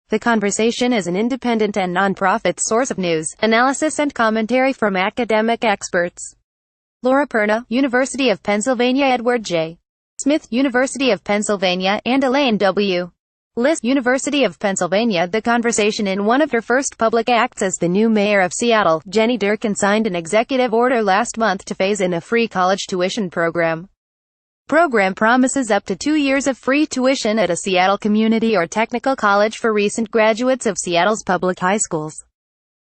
The Conversation is an independent and non-profit source of news, analysis and commentary from academic experts. Laura Perna, University of Pennsylvania; Edward J. Smith, University of Pennsylvania; and Elaine W. Liss, University of Pennsylvania. The Conversation. In one of her first public acts as the new mayor of Seattle, Jenny Durkan signed an executive order last month to phase in a free college tuition program. Program promises up to 2 years of free tuition at a Seattle community or technical college for recent graduates of Seattle's public high schools.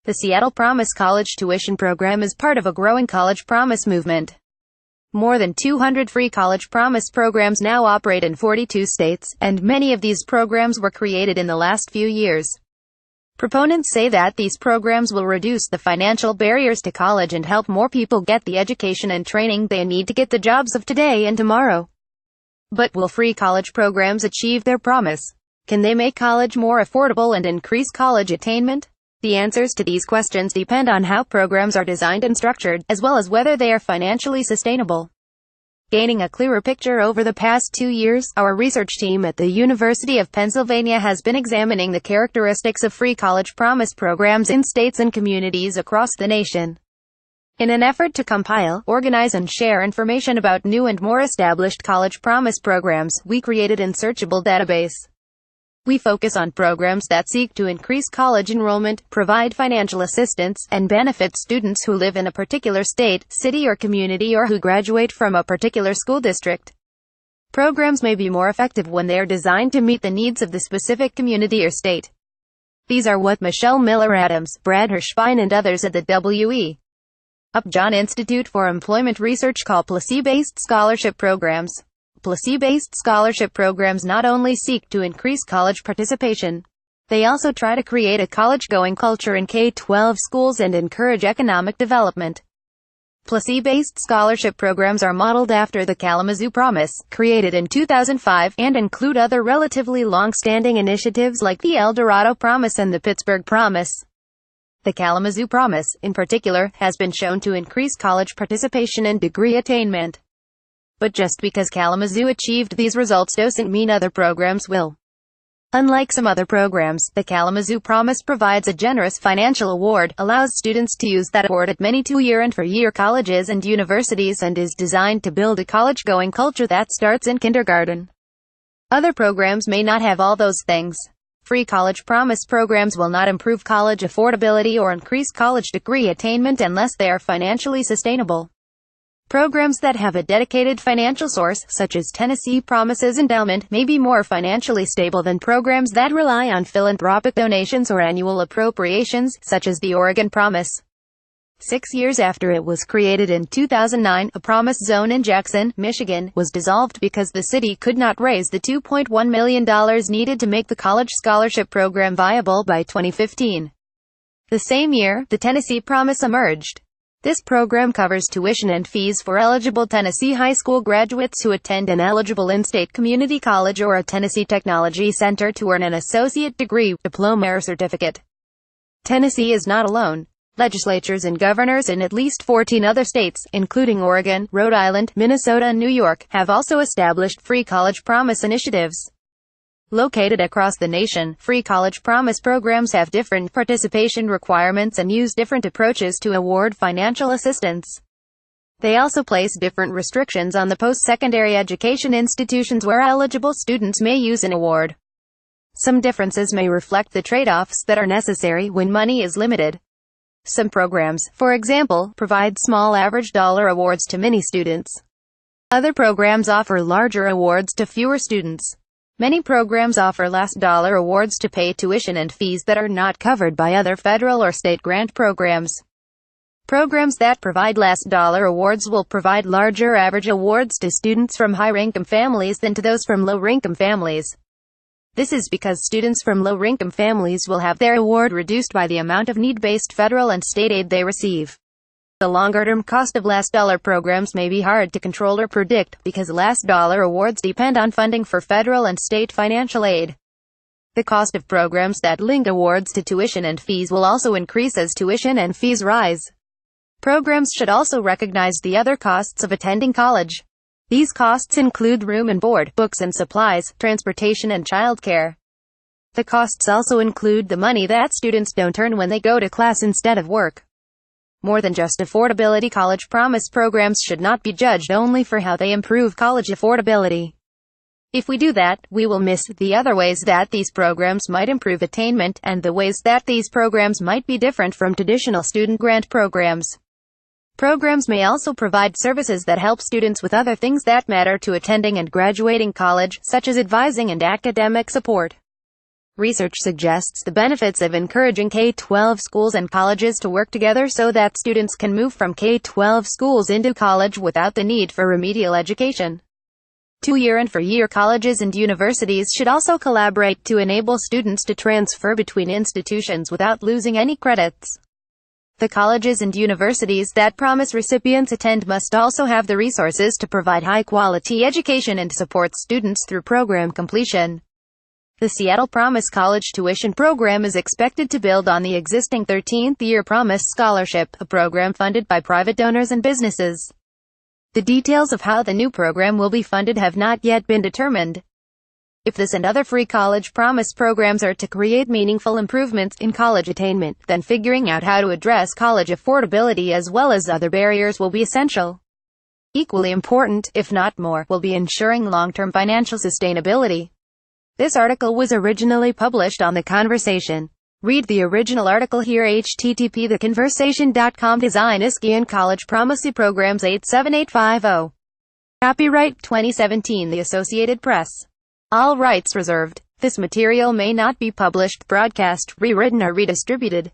The Seattle Promise College Tuition Program is part of a growing College Promise movement. More than 200 free College Promise programs now operate in 42 states, and many of these programs were created in the last few years. Proponents say that these programs will reduce the financial barriers to college and help more people get the education and training they need to get the jobs of today and tomorrow. But will free college programs achieve their promise? Can they make college more affordable and increase college attainment? The answers to these questions depend on how programs are designed and structured, as well as whether they are financially sustainable. Gaining a clearer picture over the past 2 years, our research team at the University of Pennsylvania has been examining the characteristics of free college promise programs in states and communities across the nation. In an effort to compile, organize and share information about new and more established college promise programs, we created an searchable database. We focus on programs that seek to increase college enrollment, provide financial assistance, and benefit students who live in a particular state, city or community, or who graduate from a particular school district. Programs may be more effective when they are designed to meet the needs of the specific community or state. These are what Michelle Miller-Adams, Brad Hirschbein and others at the W.E. Upjohn Institute for Employment Research call placebo-based scholarship programs. Placebo-based scholarship programs not only seek to increase college participation, they also try to create a college-going culture in K-12 schools and encourage economic development. Placebo-based scholarship programs are modeled after the Kalamazoo Promise, created in 2005, and include other relatively long-standing initiatives like the El Dorado Promise and the Pittsburgh Promise. The Kalamazoo Promise, in particular, has been shown to increase college participation and degree attainment. But just because Kalamazoo achieved these results doesn't mean other programs will. Unlike some other programs, the Kalamazoo Promise provides a generous financial award, allows students to use that award at many 2-year and 4-year colleges and universities, and is designed to build a college-going culture that starts in kindergarten. Other programs may not have all those things. Free College Promise programs will not improve college affordability or increase college degree attainment unless they are financially sustainable. Programs that have a dedicated financial source, such as Tennessee Promise's endowment, may be more financially stable than programs that rely on philanthropic donations or annual appropriations, such as the Oregon Promise. 6 years after it was created in 2009, a Promise Zone in Jackson, Michigan, was dissolved because the city could not raise the $2.1 million needed to make the college scholarship program viable by 2015. The same year, the Tennessee Promise emerged. This program covers tuition and fees for eligible Tennessee high school graduates who attend an eligible in-state community college or a Tennessee Technology Center to earn an associate degree, diploma or certificate. Tennessee is not alone. Legislatures and governors in at least 14 other states, including Oregon, Rhode Island, Minnesota and New York, have also established free college promise initiatives. Located across the nation, free college promise programs have different participation requirements and use different approaches to award financial assistance. They also place different restrictions on the post-secondary education institutions where eligible students may use an award. Some differences may reflect the trade-offs that are necessary when money is limited. Some programs, for example, provide small average dollar awards to many students. Other programs offer larger awards to fewer students. Many programs offer last dollar awards to pay tuition and fees that are not covered by other federal or state grant programs. Programs that provide last dollar awards will provide larger average awards to students from higher-income families than to those from lower-income families. This is because students from lower-income families will have their award reduced by the amount of need-based federal and state aid they receive. The longer-term cost of last dollar programs may be hard to control or predict, because last dollar awards depend on funding for federal and state financial aid. The cost of programs that link awards to tuition and fees will also increase as tuition and fees rise. Programs should also recognize the other costs of attending college. These costs include room and board, books and supplies, transportation and childcare. The costs also include the money that students don't earn when they go to class instead of work. More than just affordability, college promise programs should not be judged only for how they improve college affordability. If we do that, we will miss the other ways that these programs might improve attainment, and the ways that these programs might be different from traditional student grant programs. Programs may also provide services that help students with other things that matter to attending and graduating college, such as advising and academic support. Research suggests the benefits of encouraging K-12 schools and colleges to work together so that students can move from K-12 schools into college without the need for remedial education. 2-year and 4-year colleges and universities should also collaborate to enable students to transfer between institutions without losing any credits. The colleges and universities that promise recipients attend must also have the resources to provide high-quality education and support students through program completion. The Seattle Promise College Tuition Program is expected to build on the existing 13th Year Promise Scholarship, a program funded by private donors and businesses. The details of how the new program will be funded have not yet been determined. If this and other free college promise programs are to create meaningful improvements in college attainment, then figuring out how to address college affordability as well as other barriers will be essential. Equally important, if not more, will be ensuring long-term financial sustainability. This article was originally published on The Conversation. Read the original article here. http://theconversation.com. Design Iskian College Promisey Programs 87850. Copyright 2017 The Associated Press. All rights reserved. This material may not be published, broadcast, rewritten or redistributed.